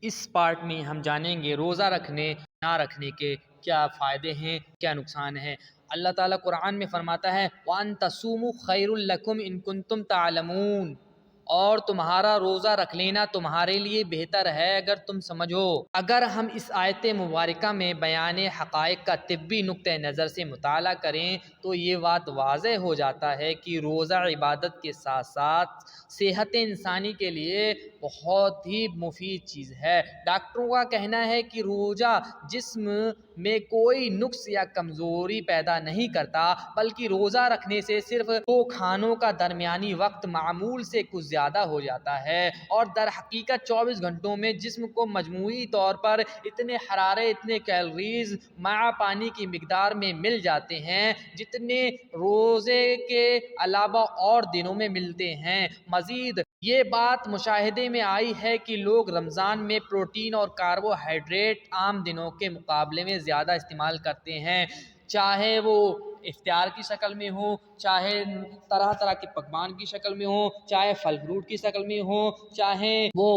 اس part میں ہم جانیں گے روزہ رکھنے نہ رکھنے کے کیا فائدے ہیں، کیا نقصان ہے۔ اللہ تعالیٰ قرآن میں فرماتا ہے وَأَن تَصُومُوا خَيْرٌ لَكُمْ إِن كُنتُمْ تَعْلَمُونَ، اور تمہارا روزہ رکھ لینا تمہارے لیے بہتر ہے اگر تم سمجھو۔ اگر ہم اس آیت مبارکہ میں بیان حقائق کا طبی نقطہ نظر سے مطالعہ کریں تو یہ بات واضح ہو جاتا ہے کہ روزہ عبادت کے ساتھ ساتھ صحت انسانی کے لیے بہت ہی مفید چیز ہے۔ ڈاکٹروں کا کہنا ہے کہ روزہ جسم میں کوئی نقص یا کمزوری پیدا نہیں کرتا، بلکہ روزہ رکھنے سے صرف دو کھانوں کا درمیانی وقت معمول سے کچھ زیادہ ہو جاتا ہے، اور در حقیقت 24 گھنٹوں میں جسم کو مجموعی طور پر اتنے حرارے، اتنے کیلوریز مع پانی کی مقدار میں مل جاتے ہیں جتنے روزے کے علاوہ اور دنوں میں ملتے ہیں۔ مزید یہ بات مشاہدے میں آئی ہے کہ لوگ رمضان میں پروٹین اور کاربوہائیڈریٹ عام دنوں کے مقابلے میں زیادہ استعمال کرتے ہیں، چاہے وہ افطار کی شکل میں ہو، چاہے طرح طرح کے پکوان کی شکل میں ہو، چاہے پھل فروٹ کی شکل میں ہو، چاہے وہ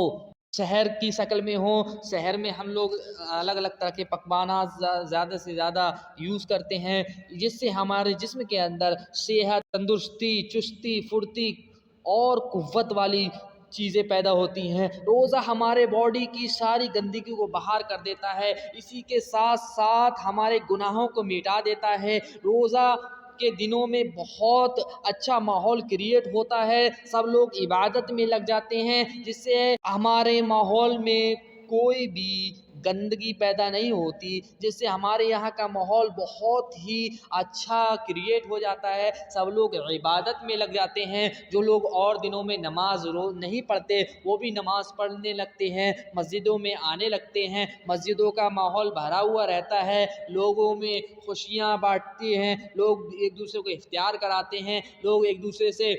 شہر کی شکل میں ہو۔ شہر میں ہم لوگ الگ الگ طرح کے پکوانات زیادہ سے زیادہ یوز کرتے ہیں، جس سے ہمارے جسم کے اندر صحت، تندرستی، چستی، پھرتی اور قوت والی چیزیں پیدا ہوتی ہیں۔ روزہ ہمارے باڈی کی ساری گندگی کو باہر کر دیتا ہے، اسی کے ساتھ ساتھ ہمارے گناہوں کو مٹا دیتا ہے۔ روزہ کے دنوں میں بہت اچھا ماحول کریٹ ہوتا ہے، سب لوگ عبادت میں لگ جاتے ہیں، جس سے ہمارے ماحول میں کوئی بھی گندگی پیدا نہیں ہوتی، جس سے ہمارے یہاں کا ماحول بہت ہی اچھا کریٹ ہو جاتا ہے، سب لوگ عبادت میں لگ جاتے ہیں۔ جو لوگ اور دنوں میں نماز نہیں پڑھتے وہ بھی نماز پڑھنے لگتے ہیں، مسجدوں میں آنے لگتے ہیں، مسجدوں کا ماحول بھرا ہوا رہتا ہے، لوگوں میں خوشیاں بانٹتے ہیں، لوگ ایک دوسرے کو افطار کراتے ہیں، لوگ ایک دوسرے سے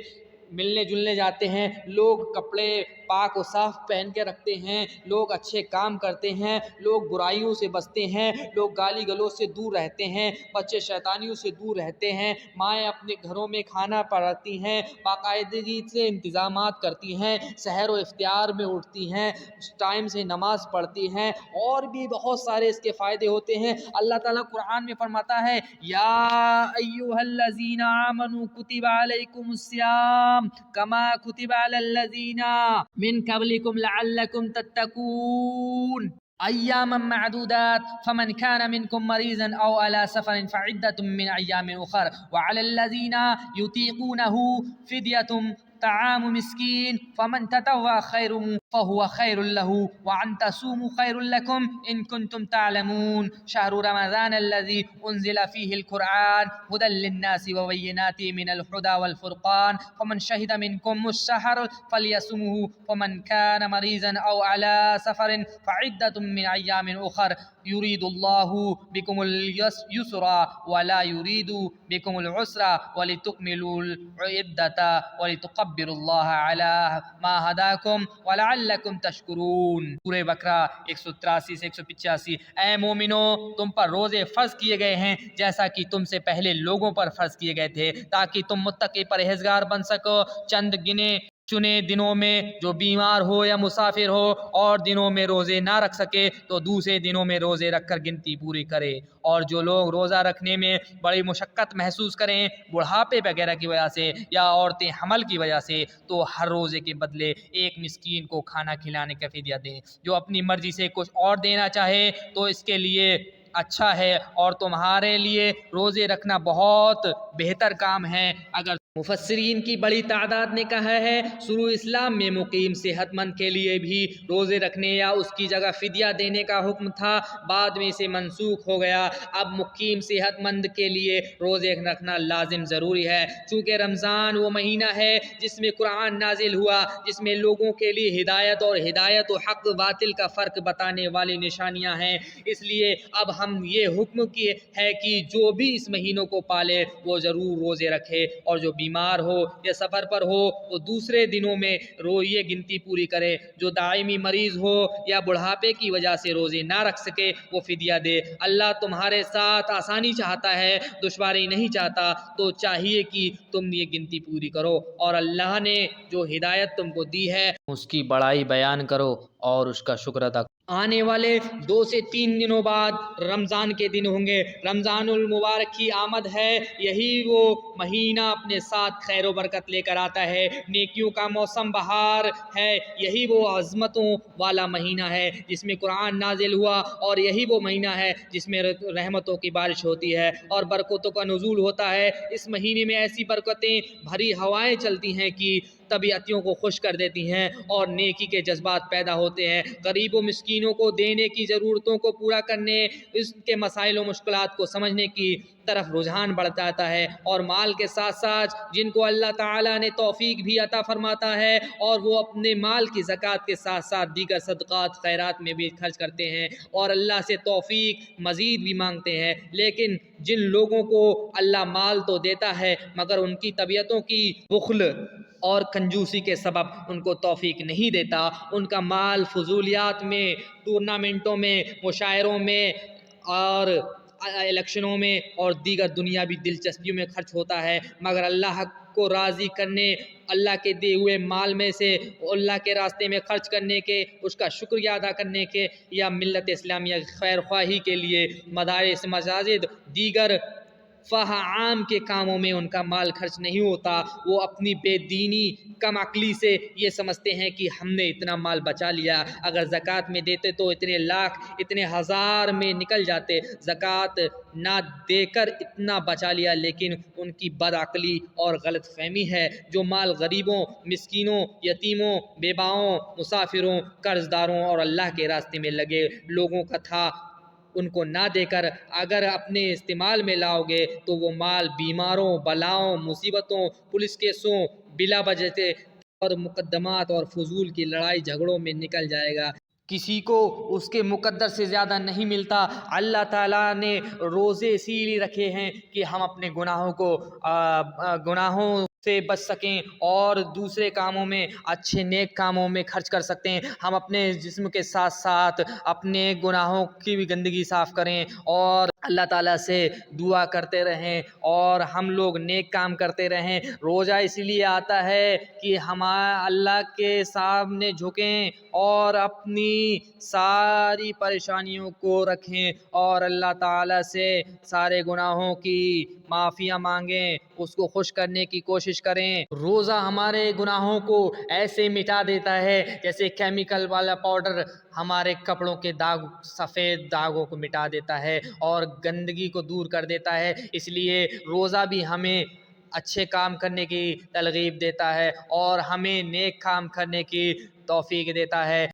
ملنے جلنے جاتے ہیں، لوگ کپڑے پاک و صاف پہن کے رکھتے ہیں، لوگ اچھے کام کرتے ہیں، لوگ برائیوں سے بچتے ہیں، لوگ گالی گلوچ سے دور رہتے ہیں، بچے شیطانیوں سے دور رہتے ہیں، مائیں اپنے گھروں میں کھانا پکاتی ہیں، باقاعدگی سے انتظامات کرتی ہیں، سحر و افطار میں اٹھتی ہیں، ٹائم سے نماز پڑھتی ہیں، اور بھی بہت سارے اس کے فائدے ہوتے ہیں۔ اللہ تعالیٰ قرآن میں فرماتا ہے یا ایھا الذین آمنوا کتب علیکم الصیام کما کتب علی الذین من قبلکم لعلکم تتقون ایاما معدودات فمن كان منكم مريضا او على سفر فعدة من ايام اخر وعلى الذين يطيقونه فدية طعام مسكين فمن تطوع خير فهو خير له وأن تصوموا خير لكم إن كنتم تعلمون شهر رمضان الذي أنزل فيه القرآن هدى للناس وبينات من الهدى والفرقان فمن شهد منكم الشهر فليصمه ومن كان مريضا أو على سفر فعدة من أيام أخر يريد الله بكم اليسر ولا يريد بكم العسر ولتكملوا العدة ولتكبروا الله على ما هداكم ولعلكم تشكرون۔ سورہ بقرہ 183 سے 185۔ اے مومنو، تم پر روزے فرض کیے گئے ہیں جیسا کہ تم سے پہلے لوگوں پر فرض کیے گئے تھے، تاکہ تم متقی پرہیزگار بن سکو۔ چند گنے چنے دنوں میں جو بیمار ہو یا مسافر ہو اور دنوں میں روزے نہ رکھ سکے تو دوسرے دنوں میں روزے رکھ کر گنتی پوری کرے، اور جو لوگ روزہ رکھنے میں بڑی مشقت محسوس کریں، بڑھاپے وغیرہ کی وجہ سے یا عورتیں حمل کی وجہ سے، تو ہر روزے کے بدلے ایک مسکین کو کھانا کھلانے کا فدیہ دیں۔ جو اپنی مرضی سے کچھ اور دینا چاہے تو اس کے لیے اچھا ہے، اور تمہارے لیے روزے رکھنا بہت بہتر کام ہے۔ اگر مفسرین کی بڑی تعداد نے کہا ہے شروع اسلام میں مقیم صحت مند کے لیے بھی روزے رکھنے یا اس کی جگہ فدیہ دینے کا حکم تھا، بعد میں اسے منسوخ ہو گیا۔ اب مقیم صحت مند کے لیے روزے رکھنا لازم ضروری ہے، چونکہ رمضان وہ مہینہ ہے جس میں قرآن نازل ہوا، جس میں لوگوں کے لیے ہدایت اور ہدایت و حق باطل کا فرق بتانے والی نشانیاں ہیں۔ اس لیے اب ہم یہ حکم کیے ہے کہ جو بھی اس مہینوں کو پالے وہ ضرور روزے رکھے، اور جو بیمار ہو یا سفر پر ہو وہ دوسرے دنوں میں یہ گنتی پوری کرے۔ جو دائمی مریض ہو یا بڑھاپے کی وجہ سے روزے نہ رکھ سکے وہ فدیہ دے۔ اللہ تمہارے ساتھ آسانی چاہتا ہے، دشواری نہیں چاہتا، تو چاہیے کہ تم یہ گنتی پوری کرو، اور اللہ نے جو ہدایت تم کو دی ہے اس کی بڑائی بیان کرو اور اس کا شکر ادا کرو۔ آنے والے 2 سے 3 دنوں بعد رمضان کے دن ہوں گے۔ رمضان المبارک کی آمد ہے، یہی وہ مہینہ اپنے ساتھ خیر و برکت لے کر آتا ہے، نیکیوں کا موسم بہار ہے، یہی وہ عظمتوں والا مہینہ ہے جس میں قرآن نازل ہوا، اور یہی وہ مہینہ ہے جس میں رحمتوں کی بارش ہوتی ہے اور برکتوں کا نزول ہوتا ہے۔ اس مہینے میں ایسی برکتیں بھری ہوائیں چلتی ہیں کہ طبیعتوں کو خوش کر دیتی ہیں اور نیکی کے جذبات پیدا ہوتے ہیں۔ غریب و مسکینوں کو دینے کی ضرورتوں کو پورا کرنے، اس کے مسائل و مشکلات کو سمجھنے کی طرف رجحان بڑھتا جاتا ہے، اور مال کے ساتھ ساتھ جن کو اللہ تعالیٰ نے توفیق بھی عطا فرماتا ہے اور وہ اپنے مال کی زکوٰۃ کے ساتھ ساتھ دیگر صدقات خیرات میں بھی خرچ کرتے ہیں اور اللہ سے توفیق مزید بھی مانگتے ہیں۔ لیکن جن لوگوں کو اللہ مال تو دیتا ہے مگر ان کی طبیعتوں کی بخل اور کنجوسی کے سبب ان کو توفیق نہیں دیتا، ان کا مال فضولیات میں، ٹورنامنٹوں میں، مشاعروں میں اور الیکشنوں میں اور دیگر دنیاوی دلچسپیوں میں خرچ ہوتا ہے، مگر اللہ کو راضی کرنے، اللہ کے دیے ہوئے مال میں سے اللہ کے راستے میں خرچ کرنے کے، اس کا شکریہ ادا کرنے کے، یا ملت اسلامیہ خیر خواہی کے لیے مدارس، مساجد، دیگر فہ عام کے کاموں میں ان کا مال خرچ نہیں ہوتا۔ وہ اپنی بے دینی، کم عقلی سے یہ سمجھتے ہیں کہ ہم نے اتنا مال بچا لیا، اگر زکوٰۃ میں دیتے تو اتنے لاکھ، اتنے ہزار میں نکل جاتے، زکوٰۃ نہ دے کر اتنا بچا لیا۔ لیکن ان کی بد عقلی اور غلط فہمی ہے۔ جو مال غریبوں، مسکینوں، یتیموں، بیواؤں، مسافروں، قرض داروں اور اللہ کے راستے میں لگے لوگوں کا تھا، ان کو نہ دے کر اگر اپنے استعمال میں لاؤ گے تو وہ مال بیماروں، بلاؤں، مصیبتوں، پولیس کیسوں، بلا وجہ اور مقدمات اور فضول کی لڑائی جھگڑوں میں نکل جائے گا۔ کسی کو اس کے مقدر سے زیادہ نہیں ملتا۔ اللہ تعالیٰ نے روزے اسی لیے رکھے ہیں کہ ہم اپنے گناہوں سے بچ سکیں اور دوسرے کاموں میں، اچھے نیک کاموں میں خرچ کر سکتے ہیں۔ ہم اپنے جسم کے ساتھ ساتھ اپنے گناہوں کی بھی گندگی صاف کریں اور اللہ تعالیٰ سے دعا کرتے رہیں اور ہم لوگ نیک کام کرتے رہیں۔ روزہ اس لیے آتا ہے کہ ہم اللہ کے سامنے جھکیں اور اپنی ساری پریشانیوں کو رکھیں اور اللہ تعالیٰ سے سارے گناہوں کی معافیاں مانگیں، اس کو خوش کرنے کی کوشش کریں۔ روزہ ہمارے گناہوں کو ایسے مٹا دیتا ہے جیسے کیمیکل والا پاؤڈر ہمارے کپڑوں کے داغ، سفید داغوں کو مٹا دیتا ہے اور گندگی کو دور کر دیتا ہے۔ اس لیے روزہ بھی ہمیں اچھے کام کرنے کی ترغیب دیتا ہے اور ہمیں نیک کام کرنے کی توفیق دیتا ہے۔